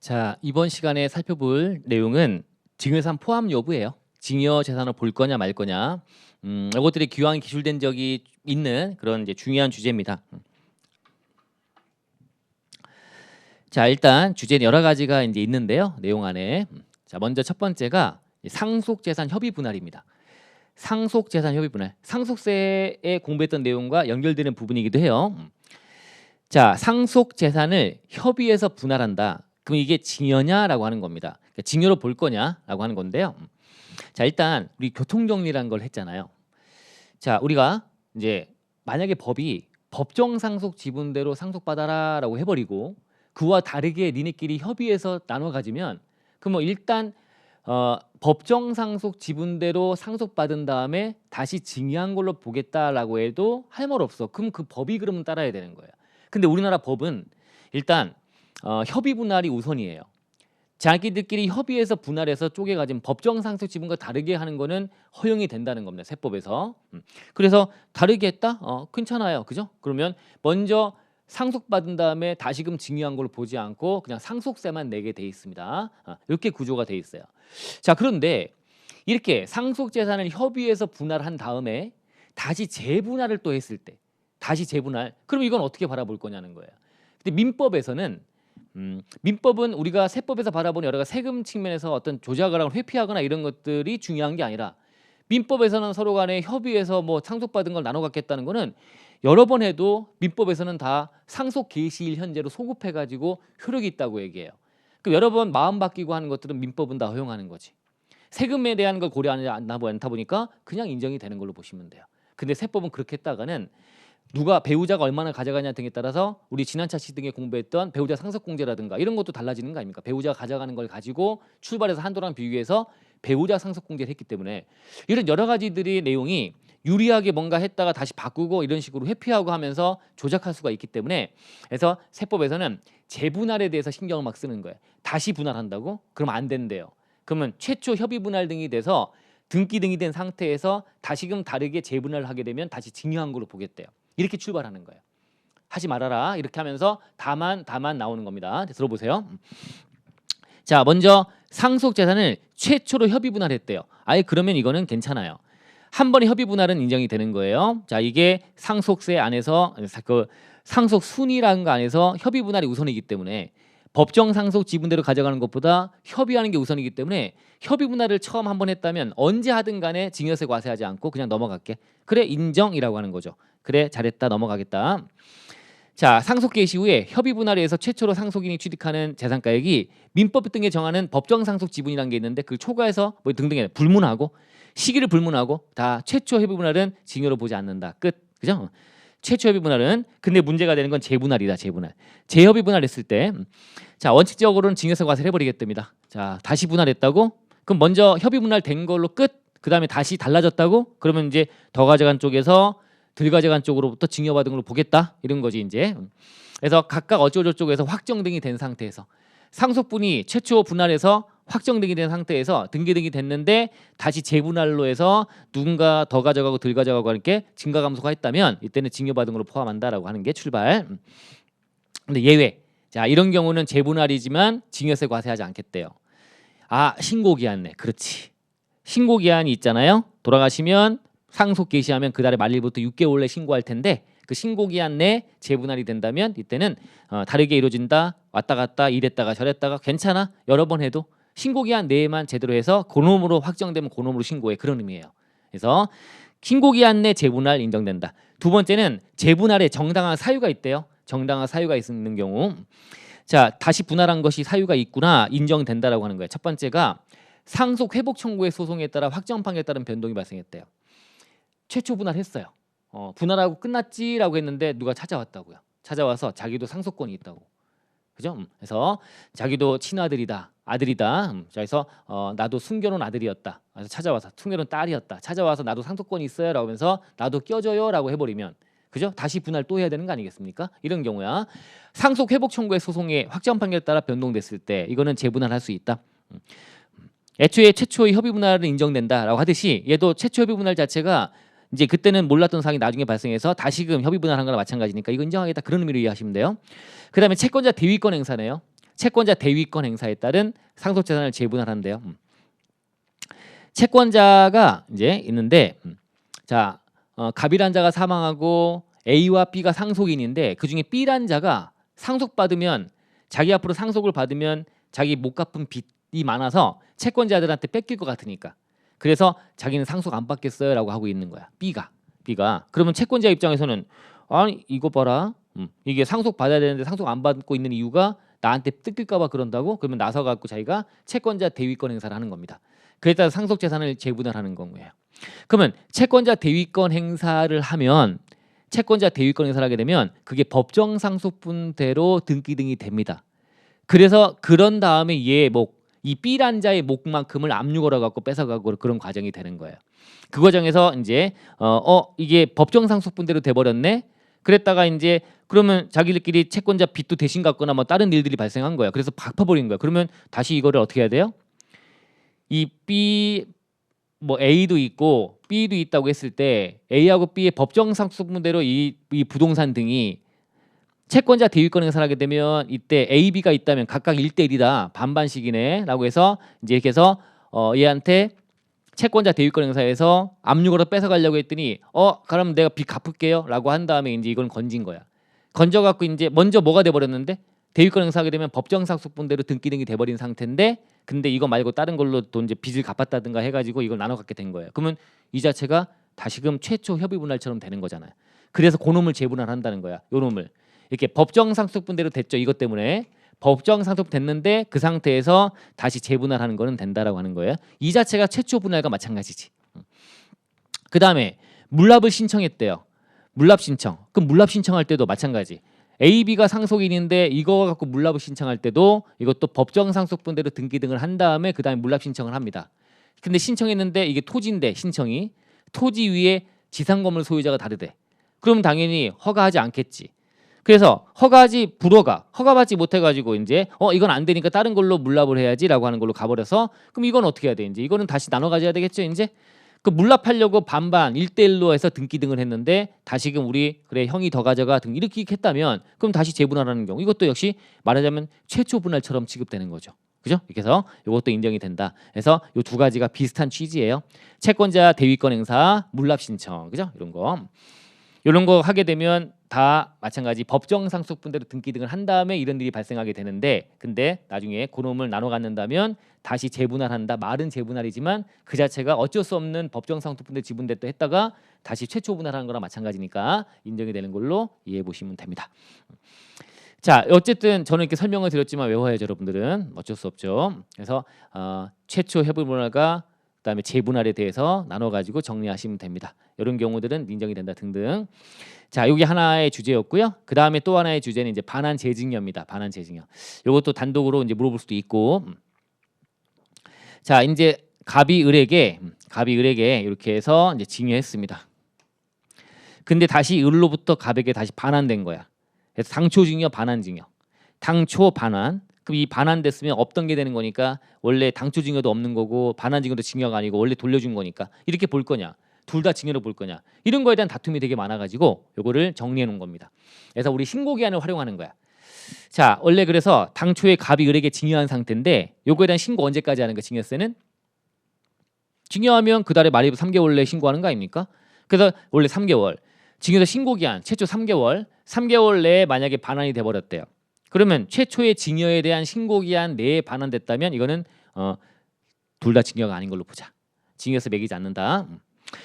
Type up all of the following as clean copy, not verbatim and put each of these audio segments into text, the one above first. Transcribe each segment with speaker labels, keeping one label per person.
Speaker 1: 자, 이번 시간에 살펴볼 내용은 증여산 포함 여부예요. 증여 재산을 볼 거냐 말 거냐. 이것들이 기왕 기술된 적이 있는 그런 이제 중요한 주제입니다. 자, 일단 주제는 여러 가지가 이제 있는데요. 내용 안에. 자, 먼저 첫 번째가 상속재산 협의 분할입니다. 상속재산 협의 분할. 상속세에 공부했던 내용과 연결되는 부분이기도 해요. 자, 상속재산을 협의해서 분할한다. 그럼 이게 증여냐라고 하는 겁니다. 그러니까 증여로 볼 거냐라고 하는 건데요. 자, 일단 우리 교통정리라는 걸 했잖아요. 자, 우리가 이제 만약에 법이 법정 상속 지분대로 상속받아라라고 해버리고 그와 다르게 니네끼리 협의해서 나눠 가지면 그럼 뭐 일단 법정 상속 지분대로 상속받은 다음에 다시 증여한 걸로 보겠다라고 해도 할 말 없어. 그럼 그 법이 그러면 따라야 되는 거예요. 근데 우리나라 법은 일단 협의 분할이 우선이에요. 자기들끼리 협의해서 분할해서 쪼개가지고 법정 상속 지분과 다르게 하는 거는 허용이 된다는 겁니다. 세법에서. 그래서 다르게 했다? 괜찮아요. 그죠? 그러면 먼저 상속받은 다음에 다시금 증여한 걸 보지 않고 그냥 상속세만 내게 돼 있습니다. 이렇게 구조가 돼 있어요. 자, 그런데 이렇게 상속재산을 협의해서 분할한 다음에 다시 재분할을 또 했을 때 다시 재분할. 그럼 이건 어떻게 바라볼 거냐는 거예요. 근데 민법은 우리가 세법에서 바라보는 여러 가지 세금 측면에서 어떤 조작을 하거나 회피하거나 이런 것들이 중요한 게 아니라 민법에서는 서로 간에 협의해서 뭐 상속받은 걸 나눠 갖겠다는 거는 여러 번 해도 민법에서는 다 상속 개시일 현재로 소급해 가지고 효력이 있다고 얘기해요. 그럼 여러 번 마음 바뀌고 하는 것들은 민법은 다 허용하는 거지. 세금에 대한 걸 고려하지 않다 보니까 그냥 인정이 되는 걸로 보시면 돼요. 근데 세법은 그렇게 했다가는 누가 배우자가 얼마나 가져가냐 등에 따라서 우리 지난차 시 등에 공부했던 배우자 상속공제라든가 이런 것도 달라지는 거 아닙니까? 배우자가 가져가는 걸 가지고 출발해서 한도랑 비교해서 배우자 상속공제를 했기 때문에 이런 여러 가지들이 내용이 유리하게 뭔가 했다가 다시 바꾸고 이런 식으로 회피하고 하면서 조작할 수가 있기 때문에 그래서 세법에서는 재분할에 대해서 신경을 막 쓰는 거예요. 다시 분할한다고? 그러면 안 된대요. 그러면 최초 협의 분할 등이 돼서 등기 등이 된 상태에서 다시금 다르게 재분할을 하게 되면 다시 증여한 걸로 보겠대요. 이렇게 출발하는 거예요. 하지 말아라 이렇게 하면서 다만 나오는 겁니다. 들어보세요. 자, 먼저 상속재산을 최초로 협의 분할했대요. 아예 그러면 이거는 괜찮아요. 한 번에 협의 분할은 인정이 되는 거예요. 자, 이게 상속세 안에서 그 상속 순위라는 거 안에서 협의 분할이 우선이기 때문에 법정 상속 지분대로 가져가는 것보다 협의하는 게 우선이기 때문에 협의 분할을 처음 한 번 했다면 언제 하든 간에 증여세 과세하지 않고 그냥 넘어갈게. 그래, 인정이라고 하는 거죠. 그래, 잘했다, 넘어가겠다. 자, 상속 개시 후에 협의 분할에 의해서 최초로 상속인이 취득하는 재산가액이 민법 등에 정하는 법정 상속 지분이라는 게 있는데 그걸 초과해서 뭐 등등에 불문하고 시기를 불문하고 다 최초 협의 분할은 증여로 보지 않는다. 끝. 그죠? 최초 협의 분할은 근데 문제가 되는 건 재분할이다. 재분할. 재협의 분할했을 때 자, 원칙적으로는 증여세 과세를 해버리겠답니다. 자, 다시 분할했다고? 그럼 먼저 협의 분할 된 걸로 끝. 그 다음에 다시 달라졌다고? 그러면 이제 더 가져간 쪽에서 덜 가져간 쪽으로부터 증여받은 걸로 보겠다. 이런 거지 이제. 그래서 각각 어쩌고저쩌고해서 확정 등이 된 상태에서 상속분이 최초 분할해서 확정 등이 된 상태에서 등기 등이 됐는데 다시 재분할로 해서 누군가 더 가져가고 덜 가져가고 이렇게 증가 감소가 했다면 이때는 증여받은 걸로 포함한다라고 하는 게 출발. 근데 예외. 자, 이런 경우는 재분할이지만 증여세 과세하지 않겠대요. 아, 신고기한네. 그렇지. 신고기한이 있잖아요. 돌아가시면 상속 개시하면 그달의 말일부터 6개월 내 신고할 텐데 그 신고기한 내 재분할이 된다면 이때는 다르게 이루어진다. 왔다 갔다 이랬다가 저랬다가 괜찮아. 여러 번 해도 신고기한 내에만 제대로 해서 그놈으로 확정되면 그놈으로 신고해. 그런 의미예요. 그래서 신고기한 내 재분할 인정된다. 두 번째는 재분할에 정당한 사유가 있대요. 정당한 사유가 있는 경우 자, 다시 분할한 것이 사유가 있구나 인정된다라고 하는 거예요. 첫 번째가 상속 회복 청구의 소송에 따라 확정 판결에 따른 변동이 발생했대요. 최초 분할했어요. 분할하고 끝났지라고 했는데 누가 찾아왔다고요. 찾아와서 자기도 상속권이 있다고. 그죠? 그래서 자기도 친아들이다. 아들이다. 그래서 나도 숨겨놓은 아들이었다. 그래서 찾아와서 숨겨놓은 딸이었다. 찾아와서 나도 상속권이 있어요. 라고 하면서 나도 껴줘요. 라고 해버리면 그죠? 다시 분할 또 해야 되는 거 아니겠습니까? 이런 경우야. 상속 회복 청구의 소송의 확정 판결에 따라 변동됐을 때 이거는 재분할할 수 있다. 애초에 최초의 협의 분할은 인정된다라고 하듯이 얘도 최초 협의 분할 자체가 이제 그때는 몰랐던 사항이 나중에 발생해서 다시금 협의 분할한 거나 마찬가지니까 이거 인정하겠다 그런 의미로 이해하시면 돼요. 그다음에 채권자 대위권 행사네요. 채권자 대위권 행사에 따른 상속재산을 재분할한대요. 채권자가 이제 있는데 자 갑이란 자가 사망하고 A와 B가 상속인인데 그 중에 B란 자가 상속받으면 자기 앞으로 상속을 받으면 자기 못 갚은 빚이 많아서 채권자들한테 뺏길 것 같으니까 그래서 자기는 상속 안 받겠어요라고 하고 있는 거야. B가 그러면 채권자 입장에서는 아니 이거 봐라 이게 상속 받아야 되는데 상속 안 받고 있는 이유가 나한테 뜯길까봐 그런다고 그러면 나서 갖고 자기가 채권자 대위권 행사를 하는 겁니다. 그에 따라 상속 재산을 재분할하는 거예요. 그러면 채권자 대위권 행사를 하면 채권자 대위권 행사를 하게 되면 그게 법정 상속분대로 등기등이 됩니다. 그래서 그런 다음에 얘 목, 이 B란 자의 목만큼을 압류걸어 갖고 뺏어가고 그런 과정이 되는 거예요. 그 과정에서 이제 이게 법정 상속분대로 돼버렸네. 그랬다가 이제 그러면 자기들끼리 채권자 빚도 대신 갚거나 뭐 다른 일들이 발생한 거야. 그래서 갚아버린 거야. 그러면 다시 이거를 어떻게 해야 돼요? 이 B 뭐 A도 있고 B도 있다고 했을 때 A하고 B의 법정 상속분대로 이 부동산 등이 채권자 대위권 행사를 하게 되면 이때 A, B가 있다면 각각 1대1이다 반반씩이네라고 해서 이제 이렇게 해서 얘한테 채권자 대위권 행사에서 압류걸어 뺏어가려고 했더니 그럼 내가 빚 갚을게요라고 한 다음에 이제 이건 건진 거야. 건져갖고 이제 먼저 뭐가 돼버렸는데 대위권 행사하게 되면 법정 상속분대로 등기등이 돼버린 상태인데 근데 이거 말고 다른 걸로 또 이제 빚을 갚았다든가 해가지고 이걸 나눠 갖게 된 거예요. 그러면 이 자체가 다시금 최초 협의 분할처럼 되는 거잖아요. 그래서 그놈을 재분할한다는 거야. 요 놈을 이렇게 법정 상속분대로 됐죠. 이것 때문에 법정 상속 됐는데 그 상태에서 다시 재분할하는 거는 된다라고 하는 거예요. 이 자체가 최초 분할과 마찬가지지. 그 다음에 물납을 신청했대요. 물납 신청. 그럼 물납 신청할 때도 마찬가지. A, B가 상속인인데 이거 갖고 물납을 신청할 때도 이것도 법정 상속분대로 등기등을 한 다음에 그 다음에 물납 신청을 합니다. 근데 신청했는데 이게 토지인데 신청이 토지 위에 지상 건물 소유자가 다르대. 그럼 당연히 허가하지 않겠지. 그래서 허가받지 못해가지고 이제 이건 안 되니까 다른 걸로 물납을 해야지라고 하는 걸로 가버려서 그럼 이건 어떻게 해야 돼? 이제 이거는 다시 나눠 가져야 되겠죠. 이제 그 물납하려고 반반 1대1로 해서 등기등을 했는데 다시금 우리 그래 형이 더 가져가 등 이렇게 했다면 그럼 다시 재분할하는 경우 이것도 역시 말하자면 최초 분할처럼 취급되는 거죠. 그죠? 이렇게 해서 이것도 인정이 된다. 그래서 이 두 가지가 비슷한 취지예요. 채권자 대위권 행사, 물납 신청, 그죠? 이런 거 하게 되면 다 마찬가지 법정 상속분대로 등기등을 한 다음에 이런 일이 발생하게 되는데 근데 나중에 그놈을 나눠 갖는다면 다시 재분할한다. 말은 재분할이지만 그 자체가 어쩔 수 없는 법정 상속분대 지분됐다 했다가 다시 최초 분할하는 거랑 마찬가지니까 인정이 되는 걸로 이해해 보시면 됩니다. 자, 어쨌든 저는 이렇게 설명을 드렸지만 외워야죠, 여러분들은. 어쩔 수 없죠. 그래서 최초 협의 분할과 그다음에 재분할에 대해서 나눠 가지고 정리하시면 됩니다. 이런 경우들은 인정이 된다 등등. 자, 여기 하나의 주제였고요. 그 다음에 또 하나의 주제는 이제 반환 재증여입니다. 반환 재증여. 이것도 단독으로 이제 물어볼 수도 있고. 자, 이제 갑이 을에게 이렇게 해서 이제 증여했습니다. 근데 다시 을로부터 갑에게 다시 반환된 거야. 그래서 당초 증여, 반환 증여. 당초 반환. 그럼 이 반환됐으면 없던 게 되는 거니까 원래 당초 증여도 없는 거고 반환 증여도 증여가 아니고 원래 돌려준 거니까 이렇게 볼 거냐 둘 다 증여로 볼 거냐 이런 거에 대한 다툼이 되게 많아가지고 요거를 정리해 놓은 겁니다. 그래서 우리 신고기한을 활용하는 거야. 자, 원래 그래서 당초에 갑이 을에게 증여한 상태인데 요거에 대한 신고 언제까지 하는 거 증여세는? 증여하면 그 달에 말입 3개월 내에 신고하는 거 아닙니까? 그래서 원래 3개월 증여세 신고기한 최초 3개월 내에 만약에 반환이 돼버렸대요. 그러면 최초의 증여에 대한 신고기한 내에 반환됐다면 이거는 둘 다 증여가 아닌 걸로 보자. 증여세 매기지 않는다.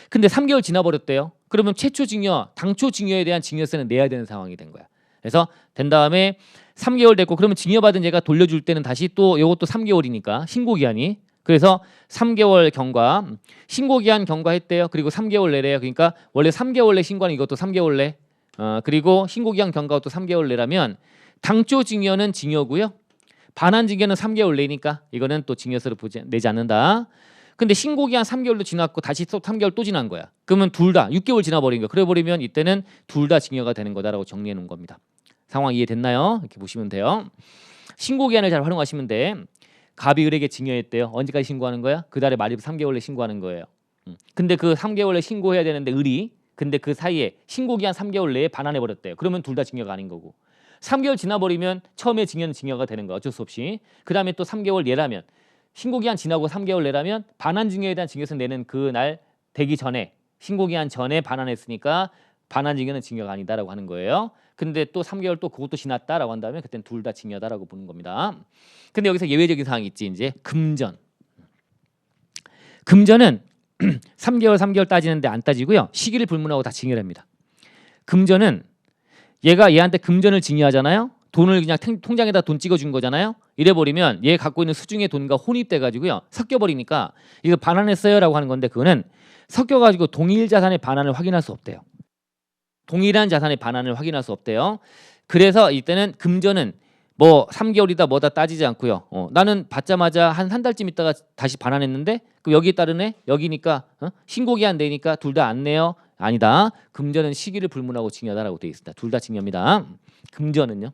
Speaker 1: 근데 3개월 지나버렸대요. 그러면 최초 증여, 당초 증여에 대한 증여세는 내야 되는 상황이 된 거야. 그래서 된 다음에 3개월 됐고 그러면 증여받은 얘가 돌려줄 때는 다시 또 이것도 3개월이니까 신고기한이 그래서 3개월 경과 신고기한 경과했대요. 그리고 3개월 내래요. 그러니까 원래 3개월 내 신고하는 이것도 3개월 내 그리고 신고기한 경과가 또 3개월 내라면 당초 증여는 증여고요. 반환 증여는 3개월 내니까 이거는 또 증여세를 내지 않는다. 근데 신고기한 3개월도 지났고 다시 또 3개월 또 지난 거야. 그러면 둘 다 6개월 지나버린 거야. 그래 버리면 이때는 둘 다 증여가 되는 거다라고 정리해 놓은 겁니다. 상황 이해됐나요? 이렇게 보시면 돼요. 신고기한을 잘 활용하시면 돼. 갑이 을에게 증여했대요. 언제까지 신고하는 거야? 그 달에 말입 3개월 내 신고하는 거예요. 근데 그 3개월 내 신고해야 되는데 을이 근데 그 사이에 신고기한 3개월 내에 반환해 버렸대요. 그러면 둘 다 증여가 아닌 거고. 3개월 지나버리면 처음에 징여는 징여가 되는 거야. 어쩔 수 없이. 그 다음에 또 3개월 내라면 신고기한 지나고 3개월 내라면 반환징여에 대한 징여세 내는 그날 되기 전에 신고기한 전에 반환했으니까 반환징여는 징여가 아니다라고 하는 거예요. 근데 또 3개월 또 그것도 지났다라고 한다면 그때는 둘 다 징여다라고 보는 겁니다. 근데 여기서 예외적인 사항이 있지. 이제 금전. 금전은 3개월 따지는데 안 따지고요. 시기를 불문하고 다 징여를 합니다. 금전은 얘가 얘한테 금전을 징여하잖아요. 돈을 그냥 통장에다 돈 찍어준 거잖아요. 이래버리면 얘 갖고 있는 수중의 돈과 혼입돼가지고요. 섞여버리니까 이거 반환했어요라고 하는 건데 그거는 섞여가지고 동일 자산의 반환을 확인할 수 없대요. 동일한 자산의 반환을 확인할 수 없대요. 그래서 이때는 금전은 뭐 3개월이다 뭐다 따지지 않고요. 나는 받자마자 한 달쯤 있다가 다시 반환했는데 그 여기에 따르네 여기니까 신고기한 되니까 둘 다 안 내요. 아니다. 금전은 시기를 불문하고 징여다라고 되어 있습니다. 둘 다 징여입니다. 금전은요.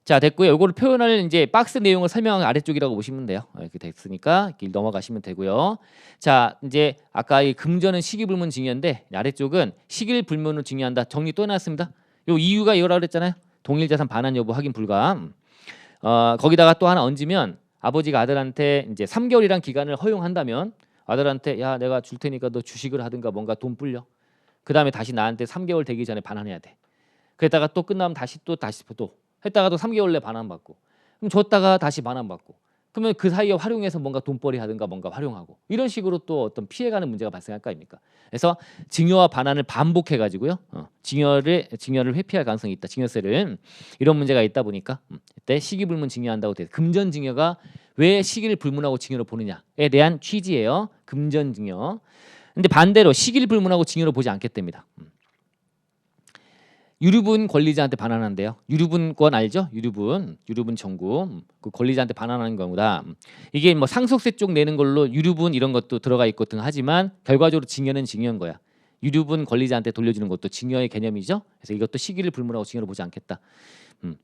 Speaker 1: 자 됐고요. 이거를 표현할 이제 박스 내용을 설명한 아래쪽이라고 보시면 돼요. 이렇게 됐으니까 이렇게 넘어가시면 되고요. 자 이제 아까 이 금전은 시기불문 징여인데 아래쪽은 시기를 불문으로 징여한다. 정리 또 해놨습니다. 요 이유가 이거라고 그랬잖아요. 동일자산 반환 여부 확인 불가. 거기다가 또 하나 얹으면 아버지가 아들한테 이제 3개월이란 기간을 허용한다면 아들한테 야 내가 줄 테니까 너 주식을 하든가 뭔가 돈 불려. 그 다음에 다시 나한테 3개월 되기 전에 반환해야 돼. 그랬다가 또 끝나면 다시 또 했다가 또 3개월 내 반환받고 그럼 줬다가 다시 반환받고 그러면 그 사이에 활용해서 뭔가 돈벌이 하든가 뭔가 활용하고 이런 식으로 또 어떤 피해가는 문제가 발생할 거 아닙니까? 그래서 징여와 반환을 반복해 가지고요. 징여를 회피할 가능성이 있다. 징여세를 이런 문제가 있다 보니까 이때 시기불문 징여한다고 돼. 금전징여가 왜 시기를 불문하고 징여로 보느냐에 대한 취지예요. 금전징여. 근데 반대로 시기를 불문하고 징여로 보지 않겠답니다. 유류분 권리자한테 반환한대요. 유류분권 알죠? 유류분 청구 그 권리자한테 반환하는 경우다. 이게 뭐 상속세 쪽 내는 걸로 유류분 이런 것도 들어가 있고 등 하지만 결과적으로 징여는 징여인 거야. 유류분 권리자한테 돌려주는 것도 징여의 개념이죠. 그래서 이것도 시기를 불문하고 징여로 보지 않겠다.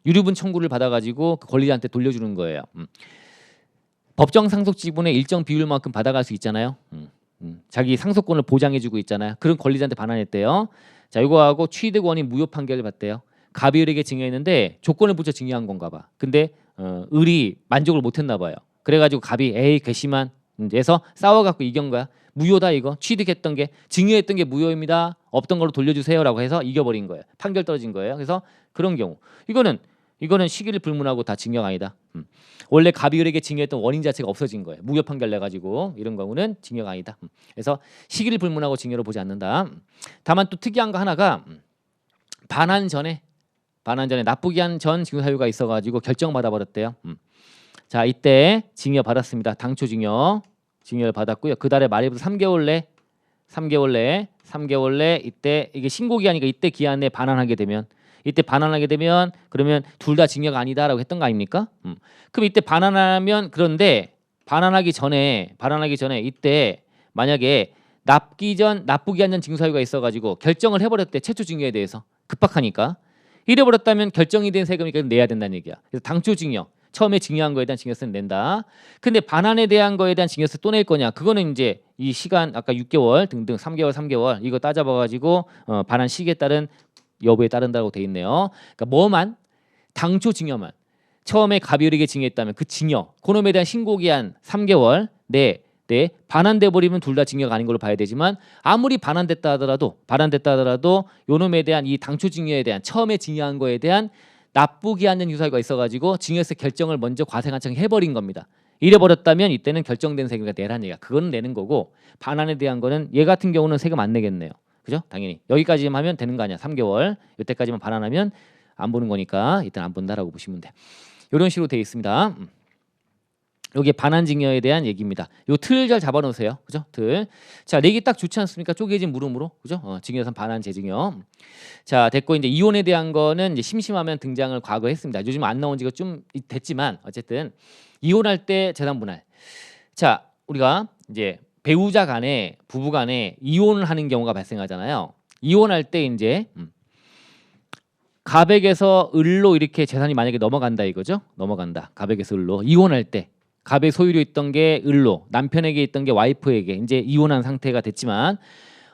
Speaker 1: 유류분 청구를 받아가지고 그 권리자한테 돌려주는 거예요. 법정 상속 지분의 일정 비율만큼 받아갈 수 있잖아요. 자기 상속권을 보장해주고 있잖아요. 그런 권리자한테 반환했대요. 자, 이거하고 취득원이 무효 판결을 받대요. 갑의을에게 징여했는데 조건을 붙여 징여한 건가 봐. 근데 을이 만족을 못했나 봐요. 그래가지고 갑이 에이 괘씸한 해서 싸워갖고 이긴 거야. 무효다 이거. 취득했던 게 징여했던 게 무효입니다. 없던 걸로 돌려주세요라고 해서 이겨버린 거예요. 판결 떨어진 거예요. 그래서 그런 경우 이거는 시기를 불문하고 다 징여가 아니다. 원래 갑의을에게 징여했던 원인 자체가 없어진 거예요. 무효 판결 내가지고 이런 경우는 징여가 아니다. 그래서 시기를 불문하고 징여로 보지 않는다. 다만 또 특이한 거 하나가 반환 전에 납부기 한 전 징여 사유가 있어가지고 결정 받아버렸대요. 자 이때 징여 받았습니다. 당초 징여를 받았고요. 그 달에 말일부터 3개월 내 이때 이게 신고 기한이니까 이때 기한 내에 반환하게 되면 그러면 둘 다 징여가 아니다라고 했던 거 아닙니까? 그럼 이때 반환하면 그런데 반환하기 전에 이때 만약에 납부기 한 전 징수 사유가 있어가지고 결정을 해버렸대. 최초 징여에 대해서 급박하니까 이래버렸다면 결정이 된 세금이 내야 된다는 얘기야. 그래서 당초 징여 처음에 징여한 거에 대한 징여세는 낸다. 근데 반환에 대한 거에 대한 징여세 또 낼 거냐? 그거는 이제 이 시간 아까 6개월 등등 3개월 이거 따져봐가지고 반환 시기에 따른 여부에 따른다고 돼 있네요. 그러니까 뭐만 당초 징여만 처음에 갑의을에게 징여했다면 그 징여 그놈에 대한 신고기한 3개월 내 반환돼 버리면 둘 다 징여가 아닌 걸로 봐야 되지만 아무리 반환됐다 하더라도 요놈에 대한 이 당초 징여에 대한 처음에 징여한 거에 대한 납부기 한전 유사유가 있어가지고 징여세 결정을 먼저 과세관청이 해버린 겁니다. 이래버렸다면 이때는 결정된 세금을 내라는 얘기야. 그거는 내는 거고 반환에 대한 거는 얘 같은 경우는 세금 안 내겠네요. 그죠? 당연히 여기까지만 하면 되는 거 아니야. 3개월 이때까지만 반환하면 안 보는 거니까 이때는 안 본다라고 보시면 돼. 이런 식으로 되어 있습니다. 여기 반환징여에 대한 얘기입니다. 요 틀 잘 잡아놓으세요. 그죠? 틀. 자, 내기 딱 좋지 않습니까? 쪼개진 물음으로. 그죠? 징여산 반환 재징여. 자, 됐고 이제 이혼에 대한 거는 이제 심심하면 등장을 과거에 했습니다. 요즘 안 나온 지가 좀 됐지만 어쨌든 이혼할 때 재산 분할. 자, 우리가 이제 배우자 간에 부부 간에 이혼을 하는 경우가 발생하잖아요. 이혼할 때 이제 갑에게서 을로 이렇게 재산이 만약에 넘어간다 이거죠. 넘어간다. 갑에게서 을로 이혼할 때 갑의 소유로 있던 게 을로 남편에게 있던 게 와이프에게 이제 이혼한 상태가 됐지만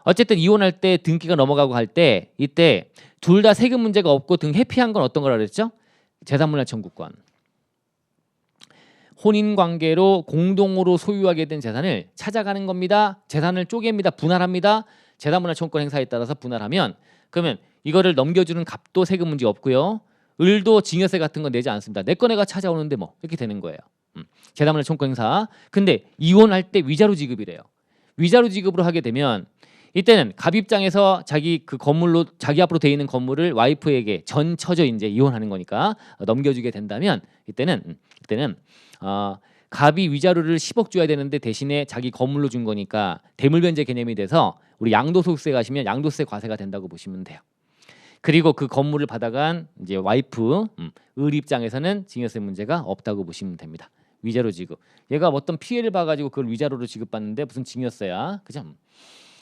Speaker 1: 어쨌든 이혼할 때 등기가 넘어가고 할 때 이때 둘 다 세금 문제가 없고 등 회피한 건 어떤 거라 그랬죠? 재산분할 청구권. 혼인 관계로 공동으로 소유하게 된 재산을 찾아가는 겁니다. 재산을 쪼갭니다. 분할합니다. 재산분할 청구권 행사에 따라서 분할하면 그러면 이거를 넘겨주는 갑도 세금 문제 없고요. 을도 증여세 같은 거 내지 않습니다. 내 거 내가 찾아오는데 뭐 이렇게 되는 거예요. 재산분할 청구권 행사. 근데 이혼할 때 위자료 지급이래요. 위자료 지급으로 하게 되면 이때는 갑 입장에서 자기 그 건물로 자기 앞으로 돼 있는 건물을 와이프에게 전처죠 이제 이혼하는 거니까 넘겨주게 된다면 이때는 갑이 위자료를 10억 줘야 되는데 대신에 자기 건물로 준 거니까 대물변제 개념이 돼서 우리 양도소득세 가시면 양도세 과세가 된다고 보시면 돼요. 그리고 그 건물을 받아간 이제 와이프 을 입장에서는 증여세 문제가 없다고 보시면 됩니다. 위자료 지급. 얘가 어떤 피해를 봐가지고 그걸 위자료로 지급받는데 무슨 증여세야, 그죠?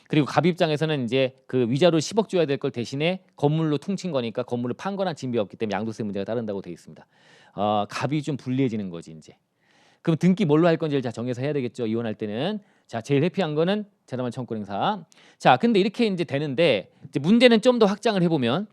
Speaker 1: 그리고 갑 입장에서는 이제 그 위자료 10억 줘야 될 걸 대신에 건물로 퉁친 거니까 건물을 판 거나 진비 없기 때문에 양도세 문제가 따른다고 되어 있습니다. 갑이 좀 불리해지는 거지 이제. 그럼 등기 뭘로 할 건지를 자 정해서 해야 되겠죠. 이혼할 때는. 자, 제일 회피한 거는 재산분할 청구권 행사. 자, 근데 이렇게 이제 되는데 이제 문제는 좀 더 확장을 해보면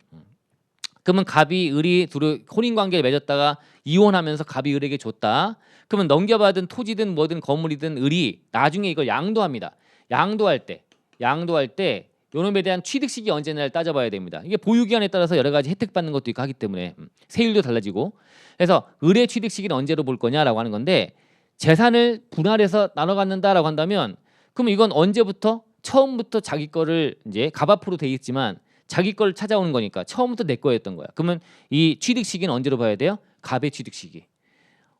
Speaker 1: 그러면 갑이 을이 둘이 혼인 관계를 맺었다가 이혼하면서 갑이 을에게 줬다. 그러면 넘겨받은 토지든 뭐든 건물이든 을이 나중에 이걸 양도합니다. 양도할 때 요놈에 대한 취득 시기 언제냐를 따져봐야 됩니다. 이게 보유 기간에 따라서 여러 가지 혜택 받는 것도 있고 하기 때문에 세율도 달라지고. 그래서 을의 취득 시기는 언제로 볼 거냐라고 하는 건데 재산을 분할해서 나눠 갖는다라고 한다면 그럼 이건 언제부터 처음부터 자기 거를 이제 갑 앞으로 돼 있지만 자기 걸 찾아오는 거니까 처음부터 내 거였던 거야. 그러면 이 취득 시기는 언제로 봐야 돼요? 갑의 취득 시기.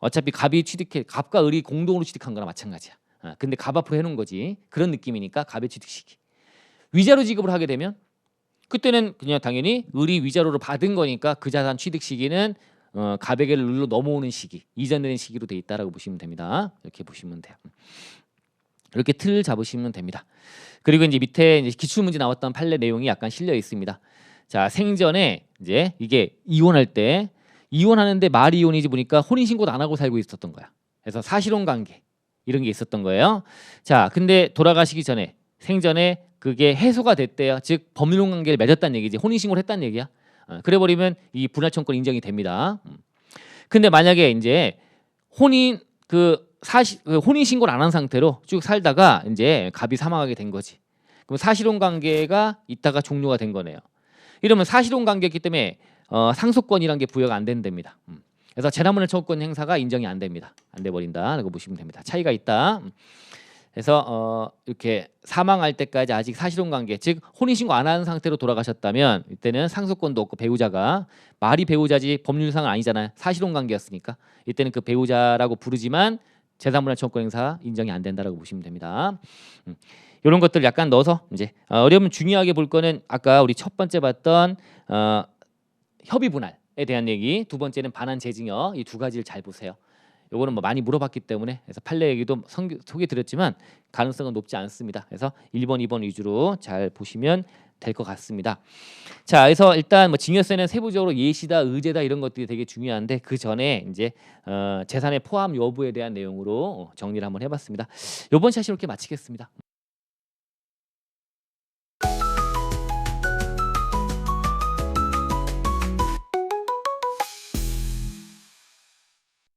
Speaker 1: 어차피 갑이 취득해 갑과 을이 공동으로 취득한 거나 마찬가지야. 근데 갑 앞으로 해놓은 거지. 그런 느낌이니까 갑의 취득 시기. 위자료 지급을 하게 되면 그때는 그냥 당연히 을이 위자료를 받은 거니까 그 자산 취득 시기는 갑에게 을로 넘어오는 시기, 이전되는 시기로 돼 있다라고 보시면 됩니다. 이렇게 보시면 돼요. 이렇게 틀 잡으시면 됩니다. 그리고 이제 밑에 이제 기출 문제 나왔던 판례 내용이 약간 실려 있습니다. 자, 생전에 이제 이게 이혼할 때 이혼하는데 말이 이혼이지 보니까 혼인 신고도 안 하고 살고 있었던 거야. 그래서 사실혼 관계 이런 게 있었던 거예요. 자, 근데 돌아가시기 전에 생전에 그게 해소가 됐대요. 즉 법률혼 관계를 맺었다는 얘기지. 혼인 신고를 했다는 얘기야. 그래 버리면 이 분할 청구권 인정이 됩니다. 근데 만약에 이제 혼인 혼인 신고를 안 한 상태로 쭉 살다가 이제 갑이 사망하게 된 거지. 그럼 사실혼 관계가 있다가 종료가 된 거네요. 이러면 사실혼 관계였기 때문에 상속권이란 게 부여가 안 된답니다. 그래서 재산분할 청구권 행사가 인정이 안 됩니다. 안 돼 버린다라고 보시면 됩니다. 차이가 있다. 그래서 이렇게 사망할 때까지 아직 사실혼 관계, 즉 혼인 신고 안 한 상태로 돌아가셨다면 이때는 상속권도 없고 배우자가 말이 배우자지 법률상은 아니잖아요. 사실혼 관계였으니까 이때는 그 배우자라고 부르지만 재산분할 청구권 행사 인정이 안 된다라고 보시면 됩니다. 이런 것들 약간 넣어서 이제 어려우면 중요하게 볼 거는 아까 우리 첫 번째 봤던 협의 분할에 대한 얘기, 두 번째는 반환 재증여, 이 두 가지를 잘 보세요. 요거는 뭐 많이 물어봤기 때문에 그래서 판례 얘기도 소개드렸지만 가능성은 높지 않습니다. 그래서 1번, 2번 위주로 잘 보시면 될 것 같습니다. 자, 그래서 일단 뭐 증여세는 세부적으로 예시다, 의제다 이런 것들이 되게 중요한데 그 전에 이제 재산의 포함 여부에 대한 내용으로 정리를 한번 해봤습니다. 이번 샷이 이렇게 마치겠습니다.